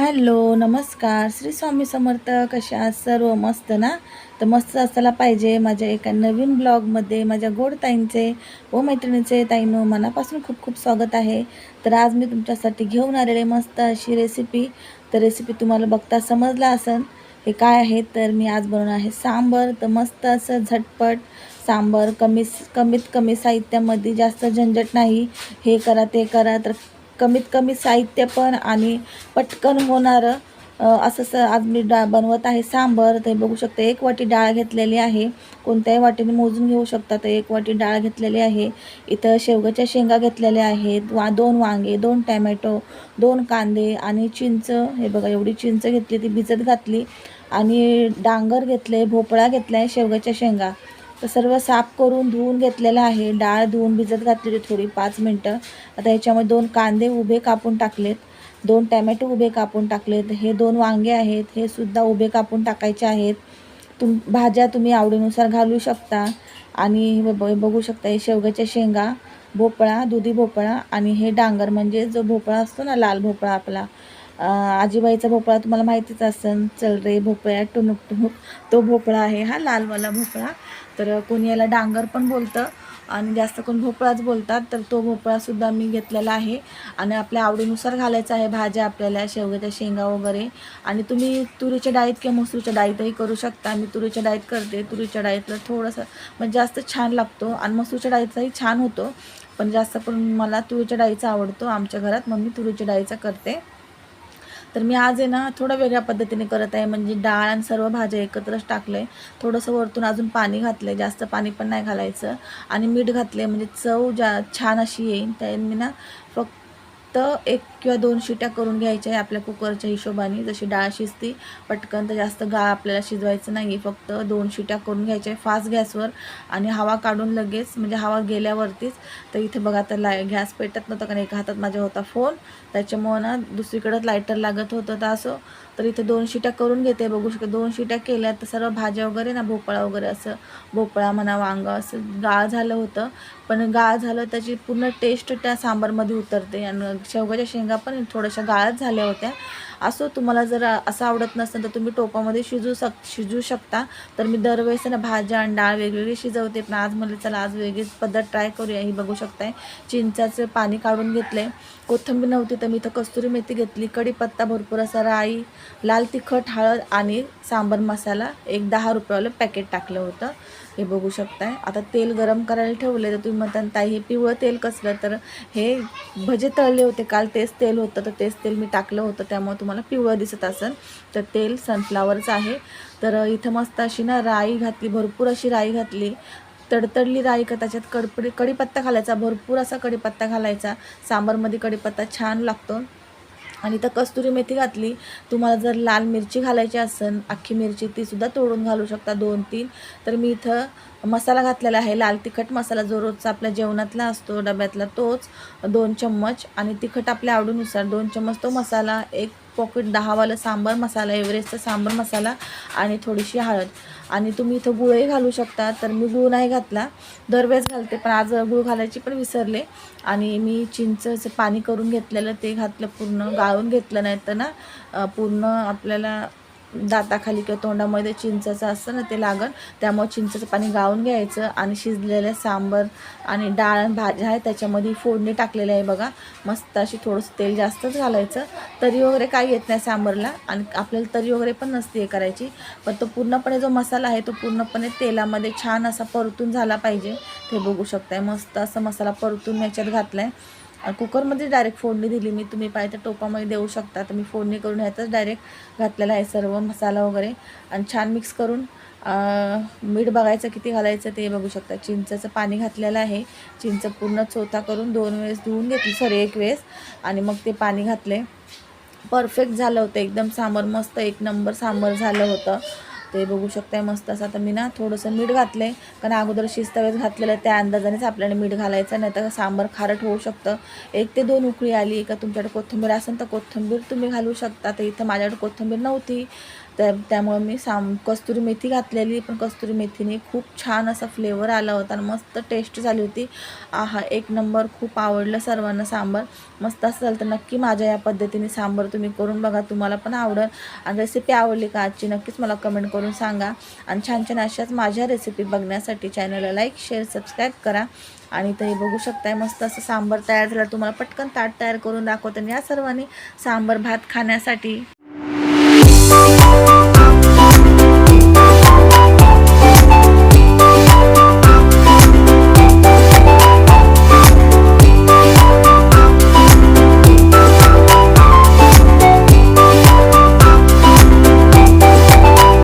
Hello, नमस्कार. श्री स्वामी समर्थ. कशा आहात सर्व? मस्त ना? तर मस्त असायला पाहिजे. माझ्या एका नवीन ब्लॉगमध्ये माझ्या गोड ताईंचे व मैत्रिणीचे ताईंनो मनापासून खूप खूप स्वागत आहे. तर आज मी तुमच्यासाठी घेऊन आलेले मस्त अशी रेसिपी. तर रेसिपी तुम्हाला बघता समजला असेल हे काय आहे. तर मी आज बनवणार आहे सांबर. तर मस्त असं झटपट सांबर, कमीत कमी साहित्यामध्ये, जास्त झंझट नाही. हे करा ते करा, तर कमीत कमी साहित्य पण आणि पटकन होणारं असं आज मी बनवत आहे सांबर. ते बघू शकता 1 वाटी डाळ घेतलेली आहे. कोणत्याही वाटीने मोजून घेऊ शकता. तर 1 वाटी डाळ घेतलेली आहे. इथं शेवग्याच्या शेंगा घेतलेल्या आहेत, 2 वांगे, 2 टॅमॅटो, 2 कांदे आणि चिंच. हे बघा एवढी चिंच घेतली, ती भिजत घातली. आणि डांगर घेतले, भोपळा घेतला आहे, शेवग्याच्या शेंगा. तर सर्व साफ करून धुवून घेतलेलं आहे. डाळ धुवून भिजत घातलेली थोडी 5 मिनटं. आता ह्याच्यामध्ये 2 कांदे उभे कापून टाकलेत, 2 टॅमॅटो उभे कापून टाकलेत, हे 2 वांगे आहेत, हे सुद्धा उभे कापून टाकायचे आहेत. भाज्या तुम्ही आवडीनुसार घालू शकता. आणि बघू शकता हे शेवग्याच्या शेंगा, भोपळा, दुधी भोपळा आणि हे डांगर म्हणजे जो भोपळा असतो ना, लाल भोपळा आपला, आजीबाईचा भोपळा तुम्हाला माहितीच असेल. चल रे भोपळ्या टुणूक टुणूक, तो भोपळा आहे हा लालवाला भोपळा. तर कोणी याला डांगर पण बोलतं आणि जास्त करून भोपळाच बोलतात. तर तो भोपळासुद्धा मी घेतलेला आहे. आणि आपल्या आवडीनुसार घालायचा आहे भाज्या आपल्याला, शेवग्याच्या शेंगा वगैरे. आणि तुम्ही तुरीच्या डाळीत किंवा मसूरच्या डाळीतही करू शकता. मी तुरीच्या डाळीत करते. तुरीच्या डाळीतलं थोडंसं म्हणजे जास्त छान लागतो आणि मसूरच्या डाळीचाही छान होतो, पण जास्त करून मला तुरीच्या डाळीचा आवडतो आमच्या घरात, मग मी तुरीच्या डाळीचा करते. तर मी आज आहे ना थोडं वेगळ्या पद्धतीने करत आहे. म्हणजे डाळ आणि सर्व भाज्या एकत्रच टाकलं आहे. थोडंसं वरतून अजून पाणी घातलं आहे, जास्त पाणी पण नाही घालायचं. आणि मीठ घातले म्हणजे चव छान अशी येईल. त्याने ना फक्त 1 किंवा 2 शिट्या करून घ्यायच्या आहे आपल्या कुकरच्या हिशोबाने. जशी डाळ शिजती पटकन, तर जास्त गाळ आपल्याला शिजवायचं नाही आहे. फक्त 2 शिट्या करून घ्यायच्या आहे फास्ट गॅसवर. आणि हवा काढून लगेच, म्हणजे हवा गेल्यावरतीच. तर इथे बघा तर गॅस पेटत नव्हता, कारण एका हातात माझ्या होता फोन, त्याच्यामुळं ना दुसरीकडं लायटर लागत होतं. तर असं, तर इथे 2 शिट्या करून घेते. बघू शकता 2 शिट्या केल्या तर सर्व भाज्या वगैरे ना, भोपळा वगैरे असं, भोपळा म्हणा, वांगं असं गाळ झालं होतं. पण गाळ झालं त्याची पूर्ण टेस्ट त्या सांबारमध्ये उतरते. आणि शेवग्याच्या शेंगा पण थोड्याशा गाळच झाल्या होत्या. असं तुम्हाला जर असं आवडत नसेल तर तुम्ही टोपामध्ये शिजू शकता. तर मी दरवेळेस ना भाज्या आणि डाळ वेगवेगळी शिजवते, पण आज मला चला आज वेगळीच पद्धत ट्राय करूया. ही बघू शकताय चिंचाचं पाणी काढून घेतले. कोथिंबीर नव्हती तर मी इथं कस्तुरी मेथी घेतली, कढीपत्ता भरपूर असा, राई, लाल तिखट, हळद आणि सांबर मसाला एक 10 रुपयावालं पॅकेट टाकलं होतं. हे बघू शकताय. आता तेल गरम करायला ठेवले. तर तुम्ही म्हणता ताई हे पिवळं तेल कसलं, तर हे भजे तळले होते काल, तेच तेल होतं. तर तेच तेल मी टाकलं होतं, त्यामुळे तुम्हाला पिवळं दिसत असेल. तर तेल सनफ्लावरचं आहे. तर इथं मस्त अशी ना राई घातली, भरपूर अशी राई घातली. तडतडली राई का त्याच्यात कढीपत्ता घालायचा, भरपूर असा कढीपत्ता घालायचा. सांबारमध्ये कढीपत्ता छान लागतो. आणि तर कस्तुरी मेथी घातली. तुम्हाला जर लाल मिरची घालायची असेल, अख्खी मिरची, तीसुद्धा तोडून घालू शकता 2-3. तर मी इथं मसाला घातलेला आहे, लाल तिखट मसाला, जो रोजचा आपल्या जेवणातला असतो डब्यातला, तोच 2 चम्मच. आणि तिखट आपल्या आवडीनुसार 2 चम्मच तो मसाला, 1 पॉकेट 10वाला सांबार मसाला, एव्हरेस्टचा सांबार मसाला आणि थोडीशी हळद. आणि तुम्ही इथं गुळही घालू शकता. तर मी गूळ नाही घातला, दरवेळेस घालते, पण आज गूळ घालायची पण विसरले. आणि मी चिंचचं पाणी करून घेतलेलं ते घातलं, पूर्ण गाळून घेतलं, नाही तर ना पूर्ण आपल्याला दाताखाली किंवा तोंडामध्ये चिंचेचं असतं ना ते लागण, त्यामुळे चिंचेचं पाणी गाळून घ्यायचं. आणि शिजलेलं सांबर आणि डाळ आणि भाज्या आहे त्याच्यामध्ये फोडणी टाकलेली आहे बघा. मस्त अशी, थोडंसं तेल जास्तच घालायचं. तरी वगैरे काही येत नाही सांबरला, आणि आपल्याला तरी वगैरे पण नसते हे करायची. पण तो पूर्णपणे जो मसाला आहे तो पूर्णपणे तेलामध्ये छान असा परतून झाला पाहिजे. ते बघू शकताय मस्त असा मसाला परतून याच्यात घातला आहे. कुकरमध्ये डायरेक्ट फोडणी दिली मी, तुम्ही पाहिजे तर टोपामध्ये देऊ शकता. तर मी फोडणी करून ह्यातच डायरेक्ट घातलेला आहे सर्व मसाला वगैरे. आणि छान मिक्स करून मीठ बघायचं किती घालायचं ते बघू शकता. चिंचेचं पाणी घातलेलं आहे. चिंच पूर्ण चोथा करून 2 वेळेस धुवून घेतली, सॉरी 1 वेळेस. आणि मग ते पाणी घातले. परफेक्ट झालं होतं एकदम सांबार, मस्त 1 नंबर सांबार झालं होतं. ते बघू शकताय मस्त असं. आता मी ना थोडंसं मीठ घातलं आहे, कारण अगोदर शिजतावेळेस घातलेलं आहे, त्या अंदाजानेच आपल्याला मीठ घालायचं, नाही तर सांबार खारट होऊ शकतं. 1 ते 2 उकळी आली का तुमच्याकडे कोथिंबीर असेल तर कोथिंबीर तुम्ही घालू शकता. तर इथं माझ्याकडे कोथिंबीर नव्हती, तर त्यामुळं मी कस्तुरी मेथी घातलेली, पण कस्तुरी मेथीने खूप छान असा फ्लेवर आला होता आणि मस्त टेस्ट झाली होती. आहा, एक नंबर. खूप आवडलं सर्वांना सांबार. मस्त असेल तर नक्की माझ्या या पद्धतीने सांबार तुम्ही करून बघा, तुम्हाला पण आवडेल. आणि रेसिपी आवडली का आजची नक्कीच मला कमेंट करून सांगा. आणि छान छान अशाच माझ्या रेसिपी बघण्यासाठी चॅनलला लाईक, शेअर, सबस्क्राईब करा. आणि ते बघू शकताय मस्त असं सांबार तयार झालं. तुम्हाला पटकन ताट तयार करून दाखवते. या सर्वांनी सांबार भात खाण्यासाठी.